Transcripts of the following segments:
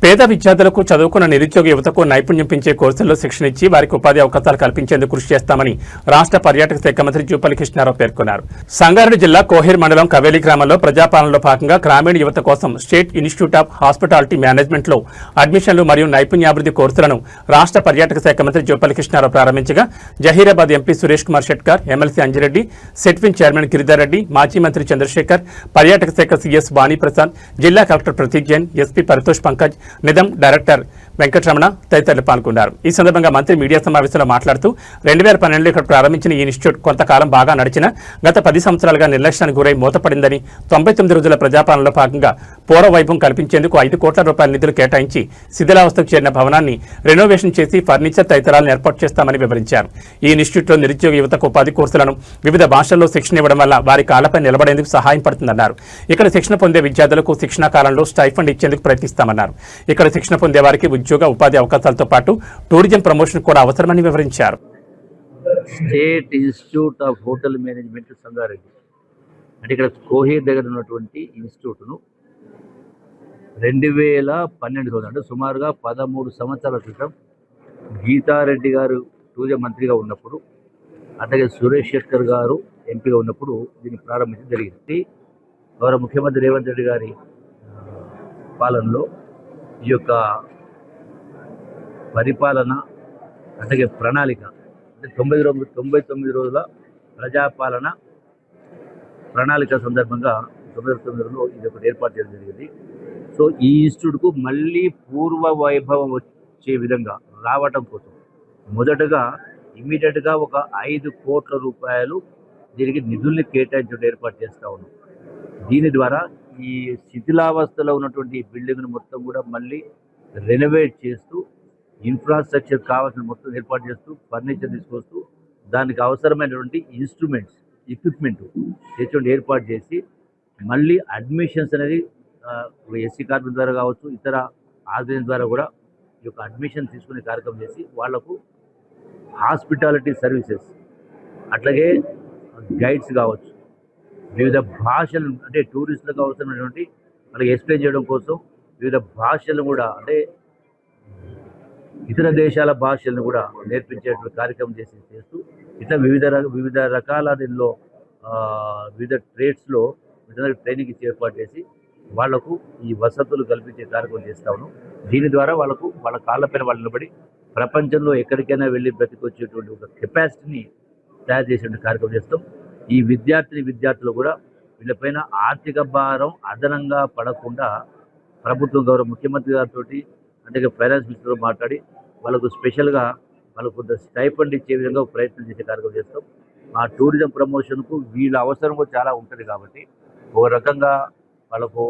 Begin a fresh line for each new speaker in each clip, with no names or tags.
పేద విద్యార్థులకు చదువుకున్న నిరుద్యోగ యువతకు నైపుణ్యం పెంచే కోర్సుల్లో శిక్షణ ఇచ్చి వారికి ఉపాధి అవకాశాలు కల్పించేందుకు కృషి చేస్తామని రాష్ట్ర పర్యాటక శాఖ మంత్రి జూపల్లి కృష్ణారావు పేర్కొన్నారు. సంగారెడ్డి జిల్లా కోహీర్ మండలం కవేలి గ్రామంలో ప్రజాపాలనలో భాగంగా గ్రామీణ యువత కోసం స్టేట్ ఇన్స్టిట్యూట్ ఆఫ్ హాస్పిటాలిటీ మేనేజ్మెంట్లో అడ్మిషన్లు మరియు నైపుణ్యాభివృద్ధి కోర్సులను రాష్ట్ర పర్యాటక శాఖ మంత్రి జూపల్లి కృష్ణారావు ప్రారంభించగా Zaheerabad MP Suresh Kumar Shetkar, MLC Anjireddy, SETWIN chairman Giridhar Reddy, మాజీ మంత్రి చంద్రశేఖర్, పర్యాటక శాఖ సీఎస్ వాణిప్రసాద్, జిల్లా కలెక్టర్ ప్రతీక్ జైన్, ఎస్పీ పరితోష్ పంకజ్, నిజం డైరెక్టర్ వెంకటరమణ తదితరులు పాల్గొన్నారు. ఈ సందర్భంగా మంత్రి మీడియా సమావేశంలో మాట్లాడుతూ 2012లో ఇక్కడ ప్రారంభించిన ఈ ఇన్స్టిట్యూట్ కొంతకాలం బాగా నడిచిన గత 10 సంవత్సరాలుగా నిర్లక్ష్యానికి గురై మూతపడిందని, 99 రోజుల ప్రజాపాలనలో భాగంగా పూర్వ వైభవం కల్పించేందుకు 5 కోట్ల రూపాయల నిధులు కేటాయించి శిథిలావస్థకు చేరిన భవనాన్ని రెనోవేషన్ చేసి ఫర్నిచర్ తదితరాలను ఏర్పాటు చేస్తామని వివరించారు. ఈ ఇన్స్టిట్యూట్లో నిరుద్యోగ యువతకు ఉపాధి కోర్సులను వివిధ భాషల్లో శిక్షణ ఇవ్వడం వల్ల వారి కాళ్లపై నిలబడేందుకు సహాయం పడుతుందన్నారు. ఇక్కడ శిక్షణ పొందే విద్యార్థులకు శిక్షణా కాలంలో స్టైఫండ్ ఇచ్చేందుకు ప్రయత్నిస్తామన్నారు. ఇక్కడ శిక్షణ పొందే వారికి ఉద్యోగ ఉపాధి అవకాశాలతో పాటు టూరిజం ప్రమోషన్ కూడా అవసరమని వివరించారు.
State institute of hotel management Sangareddy అంటే ఇక్కడ కోహీర్ దగ్గర ఉన్నటువంటి ఇన్స్టిట్యూట్ను 2012 అంటే సుమారుగా 13 సంవత్సరాల క్రితం గీతారెడ్డి గారు టూరిజం మంత్రిగా ఉన్నప్పుడు, అట్లాగే సురేష్ శెట్కర్ గారు ఎంపీగా ఉన్నప్పుడు దీన్ని ప్రారంభించడం జరిగింది. గౌరవ ముఖ్యమంత్రి రేవంత్ రెడ్డి గారి పాలనలో ఈ యొక్క పరిపాలన అట్లాగే ప్రణాళిక అంటే 99 రోజుల ప్రజాపాలన ప్రణాళిక సందర్భంగా 99లో ఇది ఒకటి ఏర్పాటు చేయడం జరిగింది. సో ఈ ఇన్స్టిట్యూట్కు మళ్ళీ పూర్వ వైభవం వచ్చే విధంగా రావటం కోసం మొదటగా ఇమీడియట్గా ఒక 5 కోట్ల రూపాయలు దీనికి నిధుల్ని కేటాయించడం ఏర్పాటు చేస్తూ ఉన్నాం. దీని ద్వారా ఈ శిథిలావస్థలో ఉన్నటువంటి బిల్డింగ్ను మొత్తం కూడా మళ్ళీ రెనోవేట్ చేస్తూ ఇన్ఫ్రాస్ట్రక్చర్ కావాల్సిన మొత్తం ఏర్పాటు చేస్తూ ఫర్నిచర్ తీసుకొస్తూ దానికి అవసరమైనటువంటి ఇన్స్ట్రుమెంట్స్ ఎక్విప్మెంట్ తెచ్చుకుంటూ ఏర్పాటు చేసి మళ్ళీ అడ్మిషన్స్ అనేది ఎస్సీ కార్డు ద్వారా కావచ్చు, ఇతర ఆర్గనైజేషన్ ద్వారా కూడా ఈ యొక్క అడ్మిషన్ తీసుకునే కార్యక్రమం చేసి వాళ్లకు హాస్పిటాలిటీ సర్వీసెస్ అట్లాగే గైడ్స్ కావచ్చు, వివిధ భాషలు అంటే టూరిస్టులకు అవసరమైనటువంటి మనకి ఎక్స్ప్లెయిన్ చేయడం కోసం వివిధ భాషలను కూడా అంటే ఇతర దేశాల భాషలను కూడా నేర్పించేటువంటి కార్యక్రమం చేస్తూ ఇట్లా వివిధ రకాల దీనిలో వివిధ ట్రేడ్స్లో ట్రైనింగ్ ఇచ్చి ఏర్పాటు చేసి వాళ్లకు ఈ వసతులు కల్పించే కార్యక్రమం చేస్తా ఉన్నాం. దీని ద్వారా వాళ్ళ కాళ్ళపైన వాళ్ళు నిలబడి ప్రపంచంలో ఎక్కడికైనా వెళ్ళి బ్రతికొచ్చేటువంటి ఒక కెపాసిటీని తయారు చేసేటువంటి కార్యక్రమం చేస్తాం. ఈ విద్యార్థులు కూడా వీళ్ళపైన ఆర్థిక భారం అదనంగా పడకుండా ప్రభుత్వం గౌరవ ముఖ్యమంత్రి గారితో అంటే ఫైనాన్స్ మినిస్టర్తో మాట్లాడి వాళ్ళకు స్పెషల్గా వాళ్ళకు కొంత స్టైఫండ్ ఇచ్చే విధంగా ప్రయత్నం చేసే కార్యక్రమం చేస్తాం. ఆ టూరిజం ప్రమోషన్కు వీళ్ళ అవసరం కూడా చాలా ఉంటుంది కాబట్టి ఒక రకంగా వాళ్ళకు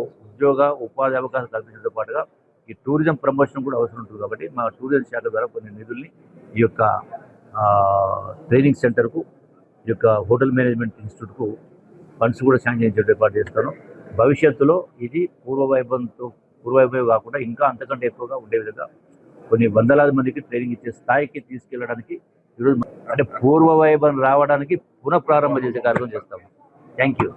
ఉపాధి అవకాశం కల్పించడంతో పాటుగా ఈ టూరిజం ప్రమోషన్ కూడా అవసరం ఉంటుంది కాబట్టి మా టూరిజం శాఖ ద్వారా కొన్ని నిధుల్ని ఈ యొక్క ట్రైనింగ్ సెంటర్కు, ఈ యొక్క హోటల్ మేనేజ్మెంట్ ఇన్స్టిట్యూట్కు ఫండ్స్ కూడా శాంక్షన్ చేసే ఏర్పాటు చేస్తాను. భవిష్యత్తులో ఇది పూర్వవైభవం కాకుండా ఇంకా అంతకంటే ఎక్కువగా ఉండే విధంగా కొన్ని వందలాది మందికి ట్రైనింగ్ ఇచ్చే స్థాయికి తీసుకెళ్ళడానికి ఈరోజు అంటే పూర్వవైభవం రావడానికి పునఃప్రారంభం చేసే కార్యక్రమం చేస్తాము. Thank you.